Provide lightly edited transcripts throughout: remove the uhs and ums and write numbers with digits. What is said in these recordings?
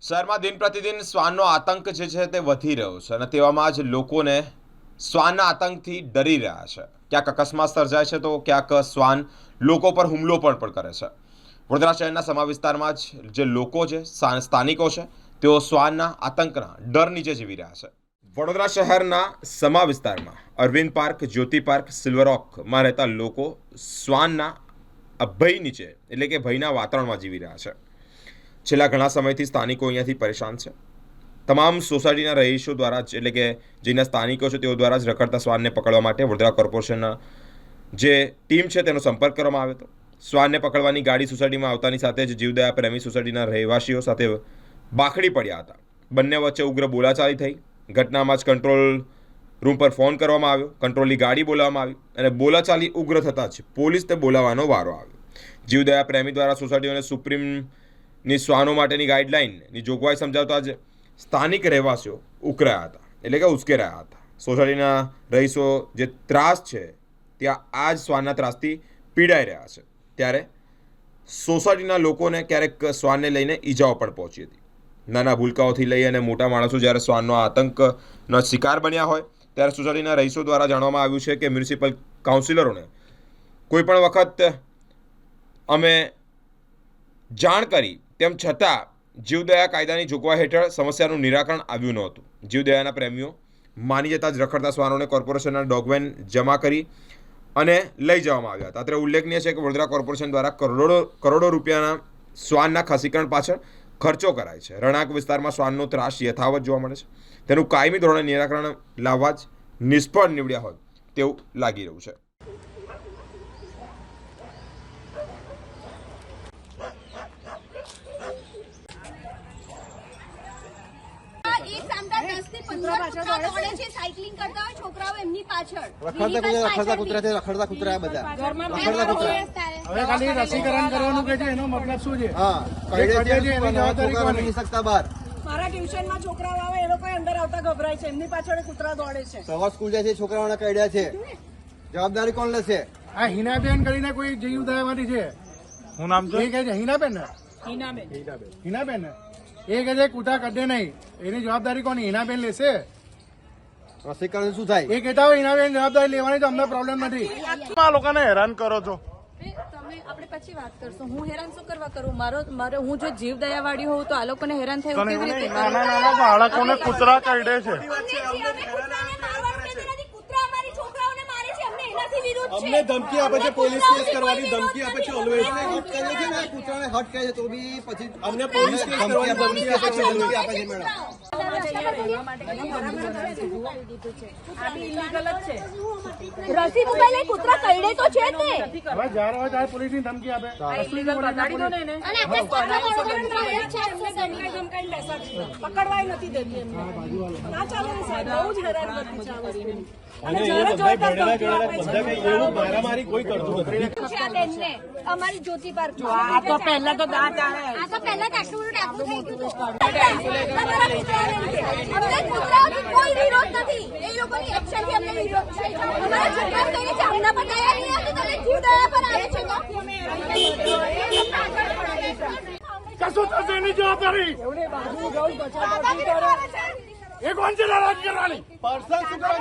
શહેરમાં દિન પ્રતિદિન શ્વાનનો આતંક જે છે તે વધી રહ્યો છે અને તેવામાં જ લોકોને શ્વાનના આતંકથી ડરી રહ્યા છે. ક્યાંક અકસ્માત સર્જાય છે તો ક્યાંક શ્વાન લોકો પર હુમલો પણ કરે છે. વડોદરા શહેરના સમા વિસ્તારમાં જ જે લોકો છે, સ્થાનિકો છે, તેઓ શ્વાનના આતંકના ડર નીચે જીવી રહ્યા છે. વડોદરા શહેરના સમા વિસ્તારમાં અરવિંદ પાર્ક, જ્યોતિ પાર્ક, સિલ્વર રોકમાં રહેતા લોકો શ્વાનના ભય નીચે એટલે કે ભયના વાતાવરણમાં જીવી રહ્યા છે. છેલ્લા ઘણા સમયથી સ્થાનિકો અહીંયાથી પરેશાન છે. તમામ સોસાયટીના રહીશો દ્વારા જ એટલે કે જેના સ્થાનિકો છે તેઓ દ્વારા જ રખડતા શ્વાનને પકડવા માટે વડોદરા કોર્પોરેશનના જે ટીમ છે તેનો સંપર્ક કરવામાં આવ્યો હતો. શ્વાનને પકડવાની ગાડી સોસાયટીમાં આવતાની સાથે જ જીવદયા પ્રેમી સોસાયટીના રહેવાસીઓ સાથે બાખડી પડ્યા હતા. બંને વચ્ચે ઉગ્ર બોલાચાલી થઈ. ઘટનામાં જ કંટ્રોલ રૂમ પર ફોન કરવામાં આવ્યો, કંટ્રોલની ગાડી બોલાવવામાં આવી અને બોલાચાલી ઉગ્ર થતાં જ પોલીસને બોલાવવાનો વારો આવ્યો. જીવદયા પ્રેમી દ્વારા સોસાયટીઓને સુપ્રીમની શ્વાનો માટેની ગાઈડલાઇનની જોગવાઈ સમજાવતા જ સ્થાનિક રહેવાસીઓ ઉકળાયા હતા એટલે કે ઉશ્કેરાયા હતા. સોસાયટીના રહીશો જે ત્રાસ છે ત્યાં આ જ શ્વાનના ત્રાસથી પીડાઈ રહ્યા છે. ત્યારે સોસાયટીના લોકોને ક્યારેક શ્વાનને લઈને ઈજાઓ પણ પહોંચી હતી. નાના ભૂલકાઓથી લઈ અને મોટા માણસો જ્યારે શ્વાનનો આતંકનો શિકાર બન્યા હોય ત્યારે સોસાયટીના રહીશો દ્વારા જાણવામાં આવ્યું છે કે મ્યુનિસિપલ કાઉન્સિલરોને કોઈ પણ વખત અમે જાણ કરી તેમ છતાં જીવદયા કાયદાની જોગવાઈ હેઠળ સમસ્યાનું નિરાકરણ આવ્યું નહોતું. જીવદયાના પ્રેમીઓ માની જતા જ રખડતા શ્વાનોને કોર્પોરેશનના ડોગવેન જમા કરી અને લઈ જવામાં આવ્યા હતા. અત્રે ઉલ્લેખનીય છે કે વડોદરા કોર્પોરેશન દ્વારા કરોડો રૂપિયાના શ્વાનના ખસીકરણ પાછળ ખર્ચો કરાય છે. રણાક વિસ્તારમાં શ્વાનનો ત્રાસ યથાવત જોવા મળે છે. તેનું કાયમી ધોરણે નિરાકરણ લાવવા જ નિષ્ફળ નીવડ્યા હોય તેવું લાગી રહ્યું છે. સાયકલિંગ કરતા હોય છોકરાઓ એમની પાછળ રખડતા કૂતરા બધા હવે ખાલી રસીકરણ કરવાનું કે છે એનો મતલબ શું છે? મારા ટ્યુશનમાં છોકરાઓ આવે એ લોકો અંદર આવતા ગભરાય છે, એમની પાછળ કૂતરા દોડે છે. સવાર સ્કૂલ જાય છે, છોકરાઓને કઈડ્યા છે, જવાબદારી કોણ લેશે? આ હિનાબેન કરીને કોઈ જીવદયામાંથી છે, હું નામ છે, એ કહે છે હિનાબેન ને, હિનાબેન ને એ કહે છે કૂતરા કઢે નહીં, એની જવાબદારી કોની? હિનાબેન લેશે. રસીકરણ શું થાય એ કહેતા હોય હિનાબેન જવાબદારી લેવાની, તો અમને પ્રોબ્લેમ નથી. આ લોકોને હેરાન કરો છો. તમે આપણે પછી વાત કરશું. હું હેરાન શું કરવા કરું? મારો હું જો જીવ દયા વાળી હોઉં તો આ લોકોને હેરાન થયું કેવી રીતે? નાના બાળકોને કૂતરા કરડે છે. અમને ધમકી આપે છે, પોલીસ કેસ કરવાની ધમકી આપે છે. ઓલવેઝ કૂતરાને હટ કહે છે તો બી પછી અમને પોલીસ કેસ કરવાની ધમકી આપે છે. ધમકી આપે છે મેડમ. રસી મોબાઈલ કૂતરા કરડે તો છે જ ને. હવે જ્યારે હોય ત્યારે પોલીસની ધમકી આપે. પકડવાય નથી દેતી એમને. ના ચાલે સાહેબ, બહુ જ હેરાન કરી છે. મારામારી કોઈ કરતું નથી. અમારી જ્યોતિ પાર્ક આ તો પહેલા તો દાંત આવે. આ તો પહેલા તો આટલું બધું ટાંકું થઈ ગયું. અમને કૂતરાઓથી કોઈ વિરોધ નથી. એ લોકોની એક્શનથી અમને વિરોધ છે. અમારા છોકરાઓ કહીને છે અમને પણ દયા નહીં આવતી, તમે જીવદયા પર આવે છે તો કશું થશે એની જવાબદારી. એ કોણ છે નારાજ કરવાની? પર્સનલ શું કરવા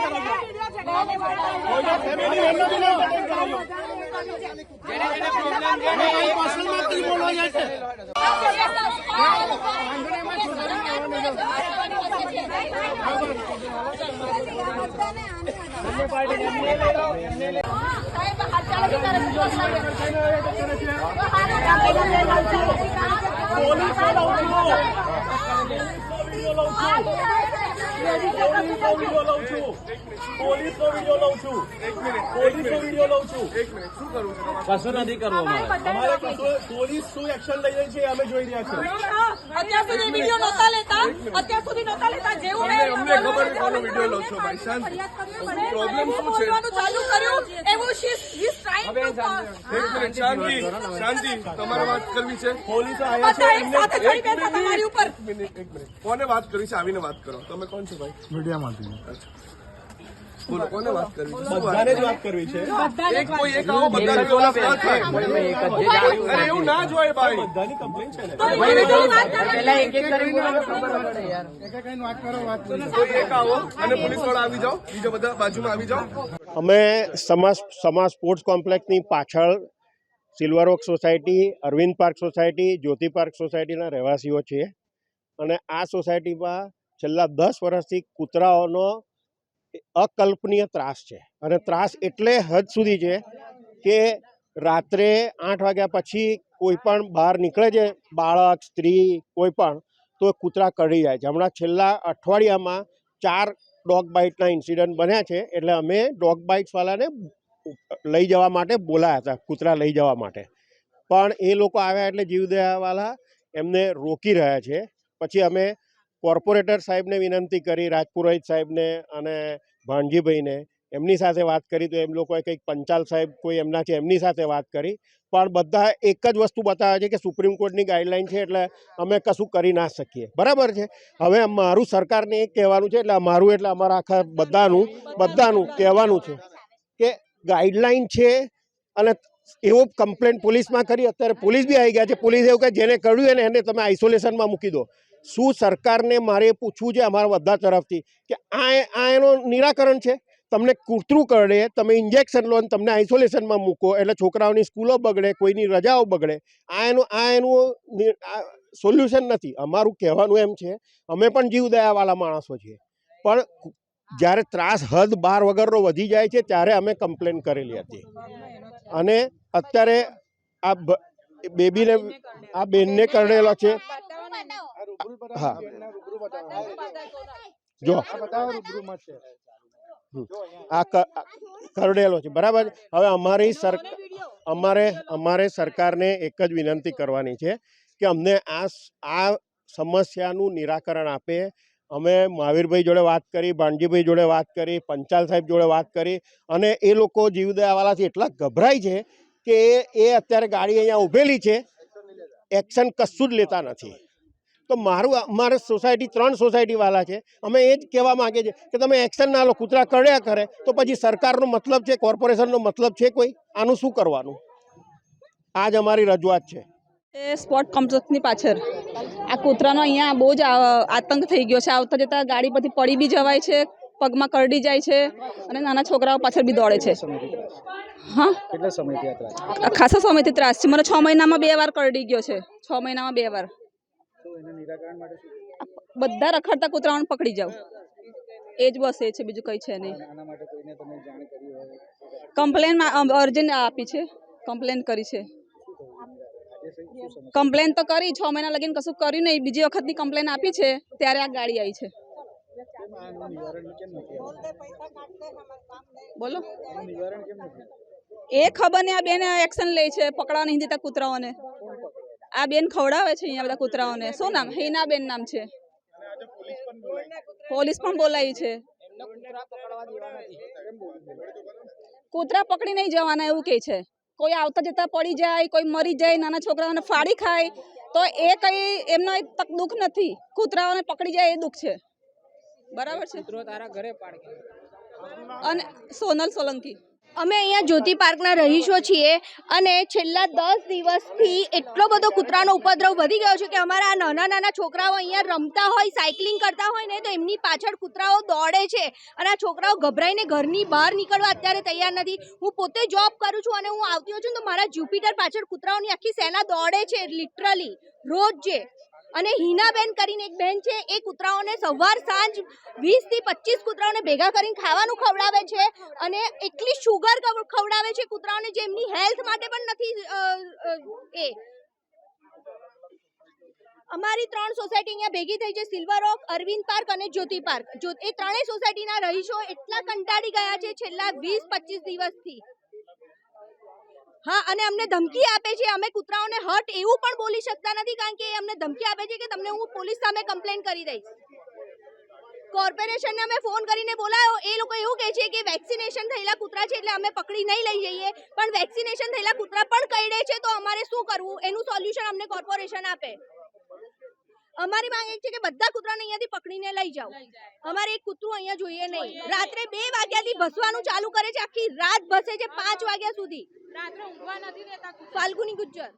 પોલીસનો વિડીયો લઉં છું. શું કરું? કશું નથી કરવું. અમારે પોલીસ શું એક્શન લઈ રહી છે અમે જોઈ રહ્યા છીએ. અત્યાર સુધી વિડીયો નહોતા લેતા, જેવું અમને ખબર કોનો વિડીયો લઉં છું. ભાઈ શાંતિ. પ્રોબ્લેમ શું છે? ચાલુ કર્યું એવું શાંતિ. તમારે વાત કરવી છે. પોલીસ આવ્યા છે. ઉપર એક મિનિટ. કોને વાત કરવી છે? આવીને વાત કરો. તમે કોણ છો ભાઈ? મીડિયામાંથી. કોને વાત કરવી છે? બધાને જ વાત કરવી છે. એક કોઈ એક આવો બધાને ઓલા વાત થાય. અરે એવું ના જ હોય ભાઈ. બધાની કમ્પ્લેન છે ને. પહેલા એક એક કરીને વાત કરો. કોઈ એક આવો અને પોલીસ વાળા આવી જાઓ, બીજા બધા બાજુમાં આવી જાઓ. અમે સમાજ સ્પોર્ટ્સ કોમ્પ્લેક્સની પાછળ silver oak society, Arvind park society, Jyoti park સોસાયટીના રહેવાસીઓ છીએ અને આ સોસાયટીમાં છેલ્લા 10 વર્ષથી કૂતરાઓનો અકલ્પનીય ત્રાસ છે અને ત્રાસ એટલે હદ સુધી છે કે રાત્રે 8 વાગ્યા પછી કોઈ પણ બહાર નીકળે છે, બાળક, સ્ત્રી, કોઈ પણ, તો કૂતરા કરડી જાય છે. હમણાં છેલ્લા અઠવાડિયામાં 4 ડોગ બાઇટના ઇન્સિડન્ટ બન્યા છે, એટલે અમે ડોગ બાઇટ્સવાળાને લઈ જવા માટે બોલાયા હતા, કૂતરા લઈ જવા માટે, પણ એ લોકો આવ્યા એટલે જીવદયાવાળા એમને રોકી રહ્યા છે. પછી અમે કોર્પોરેટર સાહેબને વિનંતી કરી, રાજપુરોહિત સાહેબને અને ભાણજીભાઈને, એમની સાથે વાત કરી તો એમ લોકોએ કંઈક પંચાલ સાહેબ કોઈ એમના છે એમની સાથે વાત કરી, પણ બધા એક જ વસ્તુ બતાવે છે કે સુપ્રીમ કોર્ટની ગાઈડલાઈન છે એટલે અમે કશું કરી ના શકીએ. બરાબર છે. હવે મારું સરકારને એ કહેવાનું છે, એટલે અમારું એટલે અમારા આખા બધાનું કહેવાનું છે કે ગાઈડલાઈન છે અને એવો કમ્પ્લેન્ટ પોલીસમાં કરી. અત્યારે પોલીસ બી આવી ગયા છે. પોલીસ એવું કહે જેને કર્યું એને તમે આઇસોલેશનમાં મૂકી દો. શું સરકારને મારે પૂછવું છે અમારા બધા તરફથી કે આ એનું નિરાકરણ છે? તમને કૂતરું કરડે, તમે ઇન્જેક્શન લો, તમને આઇસોલેશનમાં મૂકો એટલે છોકરાઓની સ્કૂલો બગડે, કોઈની રજાઓ બગડે. આ એનું સોલ્યુશન નથી. અમારું કહેવાનું એમ છે, અમે પણ જીવદયાવાળા માણસો છીએ, પણ જ્યારે ત્રાસ હદ બાર વગરનો વધી જાય છે ત્યારે અમે કમ્પ્લેન કરેલી હતી અને અત્યારે આ બેબીને, આ બેનને કરડેલો છે. હા, જો આ કરડેલો છે. બરાબર. હવે અમારે સરકારને એક જ વિનંતી કરવાની છે કે અમને આ સમસ્યાનું નિરાકરણ આપે. અમે મહાવીરભાઈ જોડે વાત કરી, ભાણજીભાઈ જોડે વાત કરી, પંચાલ સાહેબ જોડે વાત કરી અને એ લોકો જીવદયાવાળાથી એટલા ગભરાય છે કે એ અત્યારે ગાડી અહીંયા ઊભેલી છે, એક્શન કશું જ લેતા નથી. તો અમારે સોસાયટી 3 સોસાયટીવાળા છે, અમે એ જ કહેવા માગીએ છીએ કે તમે એક્શન ના લો. કૂતરા કરડ્યા કરે તો પછી સરકારનો મતલબ છે, કોર્પોરેશનનો મતલબ છે કોઈ? આનું શું કરવાનું? આ જ અમારી રજૂઆત છે. સ્પોર્ટ કોમ્પ્લેક્સની પાછળ આ કૂતરાનો અહીંયા બહુ જ આતંક થઈ ગયો છે. આવતા જતા ગાડી પરથી પડી બી જવાય છે, પગમાં કરડી જાય છે અને નાના છોકરાઓ પાછળ બી દોડે છે. હા, ખાસા સમયથી ત્રાસ છે. મને 6 મહિનામાં 2 વાર કરડી ગયો છે. 6 મહિનામાં 2 વાર. બધા રખડતા કૂતરાઓને પકડી જાવ, એ જ બસ એ છે, બીજું કંઈ છે નહીં. કમ્પ્લેન અર્જન્ટ આપી છે, કમ્પ્લેન કરી છે. કમ્પ્લેન તો કરી, 6 મહિના લગીને કશું કર્યું નહીં. બીજી વખતની કમ્પ્લેન આપી છે ત્યારે આ ગાડી આવી છે. બોલો, એ ખબર નહીં. આ બેન એક્શન લે છે, પકડવા નહીં દેતા કૂતરાઓને. આ બેન ખવડાવે છે અહીંયા બધા કૂતરાઓને. શું નામ? હિનાબેન નામ છે. પોલીસ પણ બોલાવી છે. કૂતરા પકડી નહીં જવાના એવું કહે છે. કોઈ આવતા જતા પડી જાય, કોઈ મરી જાય, નાના છોકરાઓને ફાડી ખાય તો એ કઈ એમનો દુઃખ નથી. કૂતરાઓને પકડી જાય એ દુઃખ છે. બરાબર છે. અને સોનલ સોલંકી. અમે અહીંયા જ્યોતિ પાર્કના રહીશો છીએ અને છેલ્લા 10 દિવસથી એટલો બધો કૂતરાનો ઉપદ્રવ વધી ગયો છે કે અમારા આ નાના છોકરાઓ અહીંયા રમતા હોય, સાયકલિંગ કરતા હોય ને તો એમની પાછળ કૂતરાઓ દોડે છે અને આ છોકરાઓ ગભરાઈને ઘરની બહાર નીકળવા અત્યારે તૈયાર નથી. હું પોતે જોબ કરું છું અને હું આવતી હોઉં છું તો મારા જ્યુપિટર પાછળ કૂતરાઓની આખી સેના દોડે છે, લિટરલી રોજ છે. અને હિનાબેન કરીને એક બેન છે, એ કૂતરાઓને સવાર સાંજ 20 થી 25 કૂતરાઓને ભેગા કરીને ખાવાનું ખવડાવે છે અને એટલી શુગર ખવડાવે છે કૂતરાઓને જે એમની હેલ્થ માટે પણ નથી. અમારી 3 સોસાયટી અહીંયા ભેગી થઈ છે, સિલ્વર ઓક, અરવિંદ પાર્ક અને જ્યોતિ પાર્ક. એ ત્રણેય સોસાયટીના રહીશો એટલા કંટાળી ગયા છે છેલ્લા 20-25 દિવસથી. હા, અને અમને ધમકી આપે છે. અમે કૂતરાઓને હટ એવું પણ બોલી શકતા નથી કારણ કે અમને ધમકી આપે છે કે તમને હું પોલીસ સામે કમ્પ્લેન કરી દઈશ. કોર્પોરેશનને અમે ફોન કરીને બોલાયો, એ લોકો એવું કહે છે કે વેક્સિનેશન થયેલા કૂતરા છે એટલે અમે પકડી નહીં લઈ જઈએ, પણ વેક્સિનેશન થયેલા કૂતરા પણ કરડે છે તો અમારે શું કરવું એનું સોલ્યુશન અમને કોર્પોરેશન આપે. અમારી માંગ એક છે કે બધા કૂતરાને અહીંયાથી પકડીને લઈ જાઓ. અમારે એક કૂતરું અહીંયા જોઈએ નહીં. રાત્રે 2 વાગ્યાથી ભસવાનું ચાલુ કરે છે, આખી રાત ભસે છે 5 વાગ્યા સુધી. ફાલ્ગુની ગુજ્જર.